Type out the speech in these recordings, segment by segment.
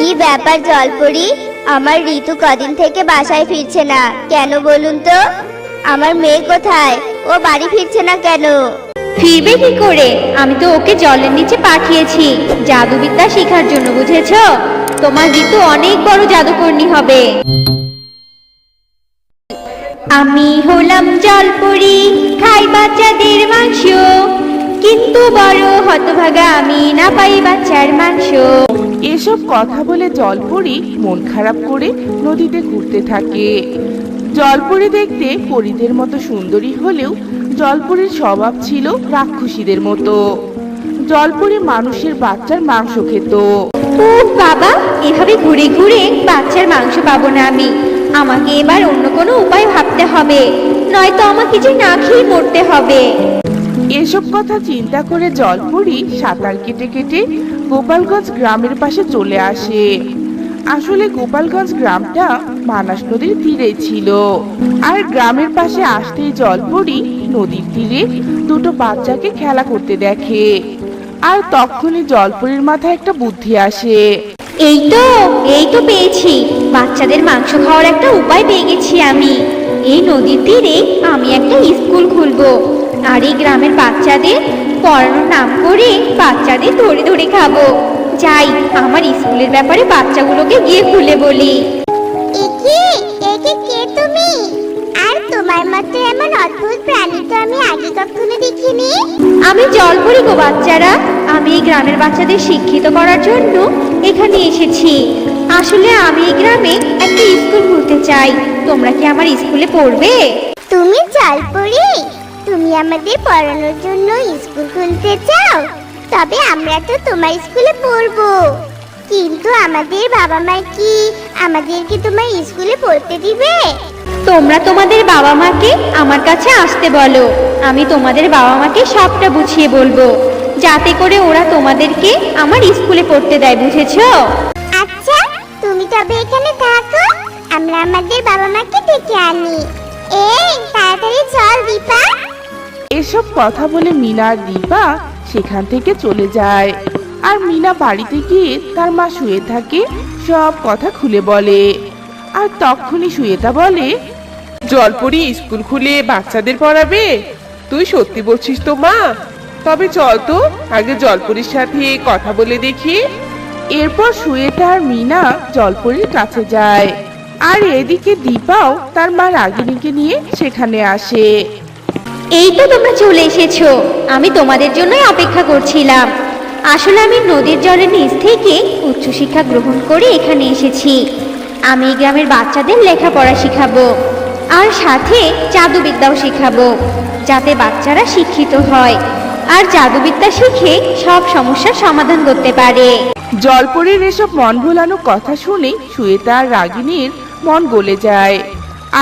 কি ব্যাপার জলপরি, আমার ঋতু কদিন থেকে বাসায় ফিরছে না কেন বলুন তো? আমার মেয়ে কোথায়? ও বাড়ি ফিরছে না কেন? ফিরবে কি করে? আমি তো ওকে জলের নিচে পাঠিয়েছি জাদুবিদ্যা শেখার জন্য, বুঝেছো? তোমার ঋতু অনেক বড় জাদুকর্ণী হবে। আমি হলাম জলপরি, খাই বাচ্চাদের মাংস, কিন্তু বড় হতভাগা আমি, না পাই বাচ্চার মাংস। এসব কথা বলে জলপরি মন খারাপ করে নদীতে ঘুরতে থাকে। জলপরি দেখতে পরীদের মতো সুন্দরী হলেও জলপরির স্বভাব ছিল রাক্ষসীদের মতো। জলপরি মানুষের বাচ্চার মাংস খেত। ও বাবা, এভাবে ঘুরে ঘুরে বাচ্চার মাংস পাবো না আমি। আমাকে এবার অন্য কোনো উপায় ভাবতে হবে, নয়তো আমাকে যে না খেয়ে মরতে হবে। এসব কথা চিন্তা করে জলপরি সাঁতার কেটে কেটে গোপালগঞ্জ গ্রামের পাশে চলে আসে। আসলে গোপালগঞ্জ গ্রামটা মানাস নদীর তীরেই ছিল। আর গ্রামের পাশে আসতেই জলপরি নদীর তীরে দুটো বাচ্চাকে খেলা করতে দেখে। আর তখনই জলপরির মাথায় একটা বুদ্ধি আসে। এই তো পেয়েছি, বাচ্চাদের মাংস খাওয়ার একটা উপায় পেয়ে গেছি আমি। এই নদীর তীরে আমি একটা স্কুল খুলবো, আর এই গ্রামের বাচ্চাদের পড়ানোর নাম করে বাচ্চাদের ধরে ধরে খাবো। যাই, আমার স্কুলের ব্যাপারে বাচ্চাগুলোকে গিয়ে খুলে বলি। একে একে কে তুমি? আর তোমার মতো এমন অদ্ভুত প্রাণী তো আমি আগে কখনো দেখিনি। আমি জলপরি গো বাচ্চারা, আমি এই গ্রামের বাচ্চাদের শিক্ষিত করার জন্য এখানে এসেছি। আসলে আমি এই গ্রামে একটা স্কুল খুলতে চাই। তোমরা কি আমার স্কুলে পড়বে? তুমি জলপরি, তুমি আমাদের পড়ানোর জন্য স্কুল খুলতে চাও? তবে আমরা তো তোমার স্কুলে পড়বো, কিন্তু আমাদের বাবা মা কি আমাদেরকে তোমার স্কুলে পড়তে দিবে? তোমরা তোমাদের বাবা মাকে আমার কাছে আসতে বলো, আমি তোমাদের বাবা মাকে সবটা বুঝিয়ে বলবো, যাতে করে ওরা তোমাদেরকে আমার স্কুলে পড়তে দেয়, বুঝেছো? আচ্ছা, তুমি তবে এখানে থাকো, আমরা আমাদের বাবা মাকে ডেকে আনি। এই তাড়াতাড়ি চল দীপা। এসব কথা বলে মিনা আর দীপা সেখান থেকে চলে যায়। আর মিনা বাড়িতে গিয়ে তার মা শুয়ে থাকে সব কথা খুলে বলে। আর তখনই সুয়েতা বলে, জলপরি স্কুল খুলে বাচ্চাদের পড়াবে? তুই সত্যি বলছিস তো মা? তবে চল তো আগে জলপরির সাথে কথা বলে দেখি। এরপর সুয়েতা আর মিনা জলপরির কাছে যায়। আর এদিকে দীপাও তার মা রাগিনীকে নিয়ে সেখানে আসে। এই তো তোমরা চলে এসেছো, আমি তোমাদের জন্যই অপেক্ষা করছিলাম। আসলে আমি নদীর জলের নিচ থেকে উচ্চশিক্ষা গ্রহণ করে এখানে এসেছি। আমি এই গ্রামের বাচ্চাদের লেখাপড়া শেখাবো, আর সাথে জাদুবিদ্যাও শেখাবো, যাতে বাচ্চারা শিক্ষিত হয় আর জাদুবিদ্যা শিখে সব সমস্যার সমাধান করতে পারে। জলপরির এসব মন ভোলানো কথা শুনে সুয়েতা আর রাগিনীর মন গলে যায়।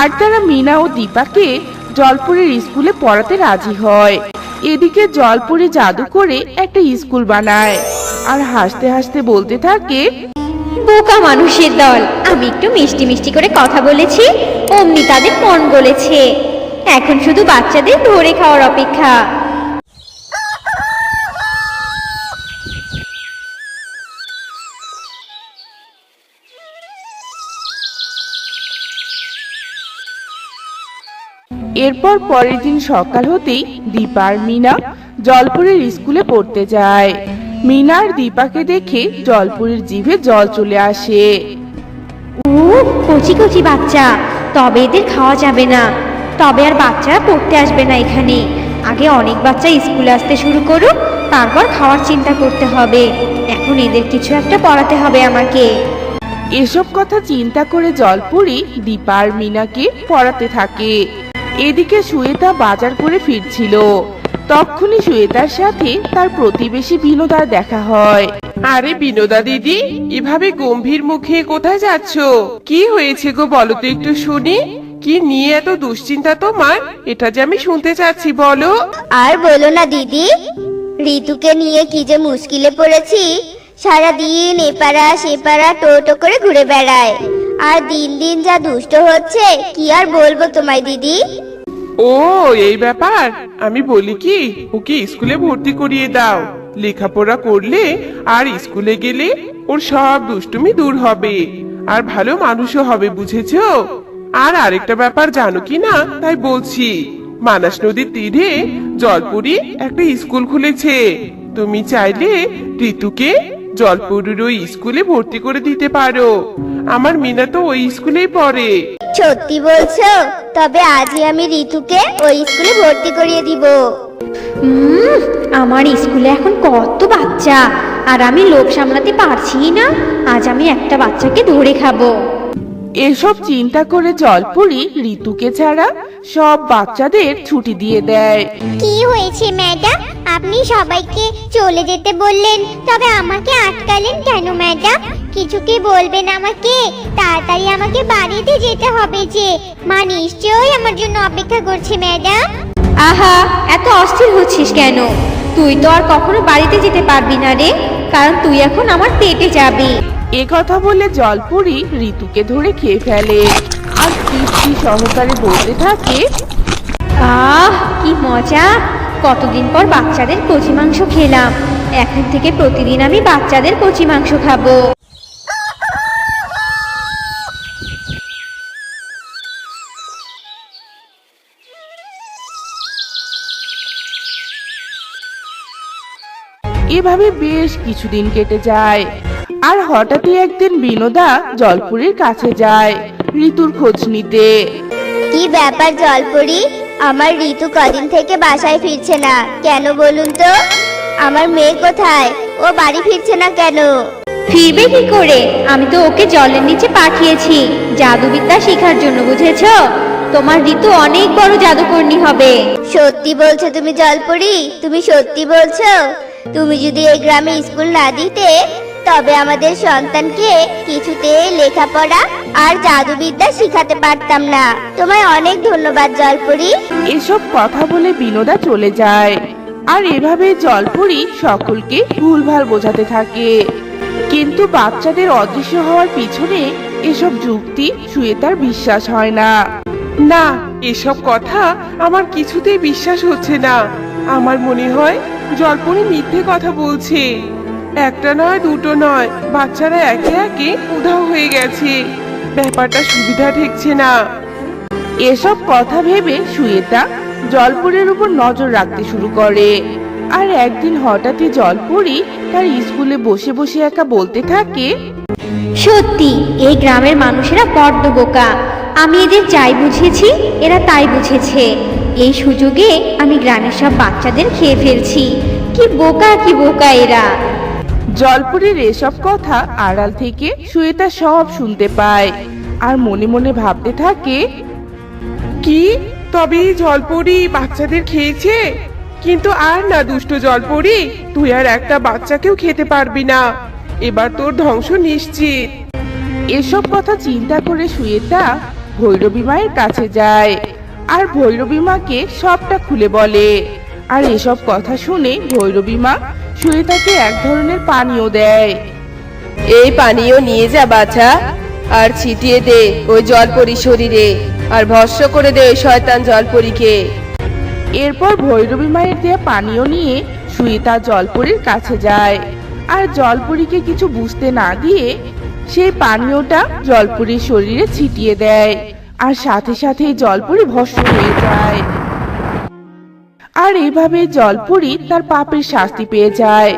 আর তারা মিনা ও দীপাকে জলপরির স্কুলে পড়াতে রাজি হয়। এদিকে জলপরি জাদু করে একটা স্কুল বানায় আর হাসতে হাসতে বলতে থাকে, বোকা মানুষের দল, আমি একটু মিষ্টি মিষ্টি করে কথা বলেছি, অমনি তাদের মন গলেছে। এখন শুধু বাচ্চাদের ধরে খাওয়ার অপেক্ষা। এরপর পরের দিন সকাল হতেই দীপা আর মিনা জলপরির স্কুলে পড়তে যায়। মিনা আর দীপাকে দেখে জলপরির জিভে জল চলে আসে। ও কচি কচি বাচ্চা, তবে এদের খাওয়া যাবে না। তবে আর বাচ্চারা পড়তে আসবে না এখানে। আগে অনেক বাচ্চা স্কুলে আসতে শুরু করুক, তারপর খাওয়ার চিন্তা করতে হবে। এখন এদের কিছু একটা পড়াতে হবে আমাকে। এসব কথা চিন্তা করে জলপরি দীপা আর মিনাকে পড়াতে থাকে। এদিকে সুয়েতা বাজার করে ফিরছিল। তখনই সুয়েতার সাথে তার প্রতিবেশী বিনোদার দেখা হয়। আরে বিনোদা দিদি, এভাবে গম্ভীর মুখে কোথায় যাচ্ছ? কি হয়েছে গো, বলো তো একটু শুনি। কি নিয়ে এত দুশ্চিন্তা তোমার? এটা যে আমি শুনতে চাচ্ছি, বলো। আর বলো না দিদি, ঋতুকে নিয়ে কি যে মুশকিলে পড়েছি। সারাদিন এপাড়া সেপাড়া টোটো করে ঘুরে বেড়ায়, আর দিন দিন যা দুষ্ট হচ্ছে কি আর বলবো তোমায় দিদি। ও এই ব্যাপার, আমি বলি কি, ওকে স্কুলে ভর্তি করিয়ে দাও। লেখাপড়া করলে আর স্কুলে গেলে ওর সব দুষ্টুমি দূর হবে আর ভালো মানুষও হবে, বুঝেছো? আর আরেকটা ব্যাপার জানো কি না তাই বলছি, মানাস নদীর তীরে জলপুরি একটা স্কুল খুলেছে। তুমি চাইলে ঋতুকে জলপুরির ওই স্কুলে ভর্তি করে দিতে পারো। আমার মিনা তো ওই স্কুলেই পড়ে। সত্যি বলছো? তবে আজই আমি ঋতুকে ওই স্কুলে ভর্তি করিয়ে দিব। আমার স্কুলে এখন কত বাচ্চা, আর আমি লোভ সামলাতে পারছি না। আজ আমি একটা বাচ্চাকে ধরে খাবো। এসব চিন্তা করে জলপুরি ঋতুকে ছাড়া সব বাচ্চাদের ছুটি দিয়ে দেয়। কি হয়েছে ম্যাডাম? আপনি সবাইকে চলে যেতে বললেন, তবে আমাকে আটকালেন কেন ম্যাডাম? কিছু কি বলবেন আমাকে? তাড়াতাড়ি আমাকে বাড়িতে যেতে হবে যে। মা নিশ্চয়ই আমার জন্য অপেক্ষা করছে ম্যাডাম। আহা, এত অস্থির হচ্ছিস কেন? তুই তো আর কখনো বাড়িতে যেতে পারবি না রে, কারণ তুই এখন আমার পেটে যাবি। এ কথা বলে জলপুরি ঋতুকে ধরে খেয়ে ফেলে আর তৃপ্তি সহকারে বলতে থাকে, আহ কি মজা! কতদিন পর বাচ্চাদের কচি মাংস খেলাম। এখন থেকে প্রতিদিন আমি বাচ্চাদের কচি মাংস খাবো। এভাবে বেশ কিছুদিন কেটে যায়। আর হঠাৎই একদিন বিনোদা জলপুরির কাছে যায় ঋতুর খোঁজ নিতে। কি ব্যাপার জলপরি? আমার ঋতু কদিন থেকে বাসায় ফিরছে না কেন বলুন তো? আমার মেয়ে কোথায়? ও বাড়ি ফিরছে না কেন? ফিরবে কি করে? আমি তো ওকে জলের নিচে পাঠিয়েছি জাদুবিদ্যা শেখার জন্য, বুঝেছো? তোমার ঋতু অনেক বড় জাদুকর্ণী হবে। সত্যি বলছো তুমি জলপরি? তুমি সত্যি বলছো? তুমি যদি এই গ্রামে স্কুল না দিতে, তবে আমাদের সন্তানকে কিছুতে লেখাপড়া আর জাদুবিদ্যা শিখাতে পারতাম না। তোমায় অনেক ধন্যবাদ জলপরি। এসব কথা বলে বিনোদা চলে যায়। আর এভাবে জলপুরি সকলকে ভুলভাল বোঝাতে থাকে। কিন্তু বাচ্চাদের অদৃশ্য হওয়ার পিছনে এসব যুক্তি সুয়েতার বিশ্বাস হয় না। না, এসব কথা আমার কিছুতেই বিশ্বাস হচ্ছে না। আমার মনে হয় জলপরি মিথ্যে কথা বলছে। একটা নয়, দুটো নয়, বাচ্চারা একে একে উধাও হয়ে গেছে। ব্যাপারটা সুবিধা ঠেকছে না। এসব কথা ভেবে সুয়েতা জলপুরের উপর নজর রাখতে শুরু করে। আর একদিন হঠাৎই জলপুরি তার স্কুলে বসে বসে একা বলতে থাকে, সত্যি এই গ্রামের মানুষেরা বড্ড বোকা। আমি এদের যাই বুঝেছি এরা তাই বুঝেছে। এই সুযোগে আমি গ্রামের সব বাচ্চাদের খেয়ে ফেলছি। কি বোকা এরা। জলপুরের এসব কথা আড়াল থেকে সুয়েতা সব শুনতে পায় আর মনে মনে ভাবতে থাকে, কি? তবে এই জলপরি বাচ্চাদের খেয়েছে? কিন্তু আর না দুষ্ট জলপরি, তুই আর একটা বাচ্চাকেও খেতে পারবি না। এবার তোর ধ্বংস নিশ্চিত। এসব কথা চিন্তা করে সুয়েতা ভৈরবী মায়ের কাছে যায় আর ভৈরবী মাকে সবটা খুলে বলে। আর এসব কথা শুনে ভৈরবী মা সুয়েতাকে এক ধরনের পানীয় দেয়। এই পানীয় নিয়ে যা বাছা, আর ছিটিয়ে দে ওই জলপরি শরীরে, আর ভস্ম করে দে ওই শয়তান জলপরীকে। এরপর ভৈরবী মায়ের দেয়া পানীয় নিয়ে সুয়েতা জলপরীর কাছে যায় আর জলপরীকে কিছু বুঝতে না দিয়ে সেই পানীয়টা জলপরীর শরীরে ছিটিয়ে দেয়। আর সাথে সাথে জলপরী ভস্ম হয়ে যায়। আর এইভাবে জলপরী তার পাপের শাস্তি পেয়ে যায়।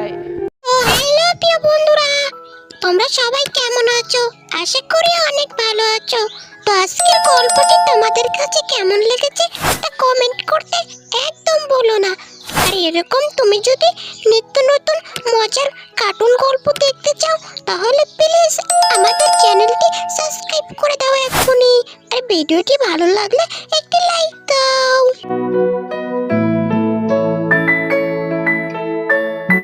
হ্যালো প্রিয় বন্ধুরা, তোমরা সবাই কেমন আছো? আশা করি অনেক ভালো আছো। তো আজকের গল্পটি তোমাদের কাছে কেমন লেগেছে তা কমেন্ট করতে একদম ভুলো না। আর এরকম তুমি যদি নিত্য নতুন মজার কার্টুন গল্প দেখতে চাও, তাহলে প্লিজ আমাদের চ্যানেলটি সাবস্ক্রাইব করে দাও এক্ষুনি। আর ভিডিওটি ভালো লাগলে একটি লাইক দাও।